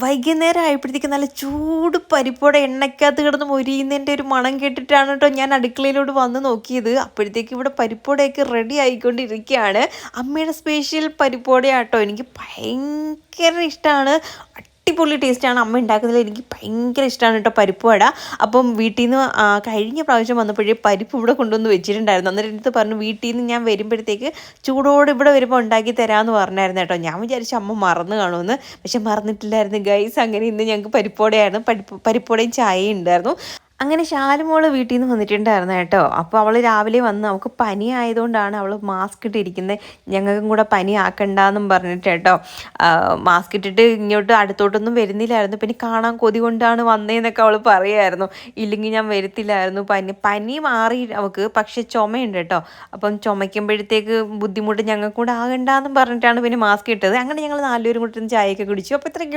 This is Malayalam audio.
വൈകുന്നേരം ആയപ്പോഴത്തേക്ക് നല്ല ചൂട് പരിപ്പോടെ എണ്ണയ്ക്കകത്ത് കിടന്ന് മൊരിയുന്നതിൻ്റെ ഒരു മണം കേട്ടിട്ടാണ് കേട്ടോ ഞാൻ അടുക്കളയിലോട്ട് വന്ന് നോക്കിയത്. അപ്പോഴത്തേക്ക് ഇവിടെ പരിപ്പോടെയൊക്കെ റെഡി ആയിക്കൊണ്ടിരിക്കുകയാണ്. അമ്മയുടെ സ്പെഷ്യൽ പരിപ്പോടെയാട്ടോ. എനിക്ക് ഭയങ്കര ഇഷ്ടമാണ്. അടിപൊളി ടേസ്റ്റാണ് അമ്മ ഉണ്ടാക്കുന്നതിൽ. എനിക്ക് ഭയങ്കര ഇഷ്ടമാണ് കേട്ടോ പരിപ്പ് വട. അപ്പം വീട്ടിൽ നിന്ന് കഴിഞ്ഞ പ്രാവശ്യം വന്നപ്പോഴേ പരിപ്പ് ഇവിടെ കൊണ്ടുവന്ന് വെച്ചിട്ടുണ്ടായിരുന്നു. അന്നേരം അടുത്ത് പറഞ്ഞു വീട്ടിൽ നിന്ന് ഞാൻ വരുമ്പോഴത്തേക്ക് ചൂടോടെ ഇവിടെ വരുമ്പോൾ ഉണ്ടാക്കി തരാമെന്ന് പറഞ്ഞായിരുന്നു കേട്ടോ. ഞാൻ വിചാരിച്ചു അമ്മ മറന്നു കാണുമെന്ന്. പക്ഷെ മറന്നിട്ടില്ലായിരുന്നു ഗൈസ്. അങ്ങനെ ഇന്ന് ഞങ്ങൾക്ക് പരിപ്പോടെയായിരുന്നു. പരിപ്പോടെയും ചായയും ഉണ്ടായിരുന്നു. അങ്ങനെ ശാലുമോള് വീട്ടിൽ നിന്ന് വന്നിട്ടുണ്ടായിരുന്നു കേട്ടോ. അപ്പോൾ അവൾ രാവിലെ വന്ന് അവൾക്ക് പനി ആയതുകൊണ്ടാണ് അവൾ മാസ്ക് ഇട്ടിരിക്കുന്നത്. ഞങ്ങൾക്കും കൂടെ പനി ആക്കണ്ടെന്നും പറഞ്ഞിട്ട് കേട്ടോ. മാസ്ക് ഇട്ടിട്ട് ഇങ്ങോട്ട് അടുത്തോട്ടൊന്നും വരുന്നില്ലായിരുന്നു. പിന്നെ കാണാൻ കൊതി കൊണ്ടാണ് വന്നതെന്നൊക്കെ അവൾ പറയുമായിരുന്നു. ഇല്ലെങ്കിൽ ഞാൻ വരത്തില്ലായിരുന്നു. പനി മാറി അവൾക്ക്, പക്ഷെ ചുമയുണ്ട് കേട്ടോ. അപ്പം ചുമയ്ക്കുമ്പോഴത്തേക്ക് ബുദ്ധിമുട്ട് ഞങ്ങൾക്ക് കൂടെ ആകണ്ടെന്നും പറഞ്ഞിട്ടാണ് പിന്നെ മാസ്ക് ഇട്ടത്. അങ്ങനെ ഞങ്ങൾ നാലുപേരും കൂടി ചായയൊക്കെ കുടിച്ചു. അപ്പോൾ ഇത്രയ്ക്ക്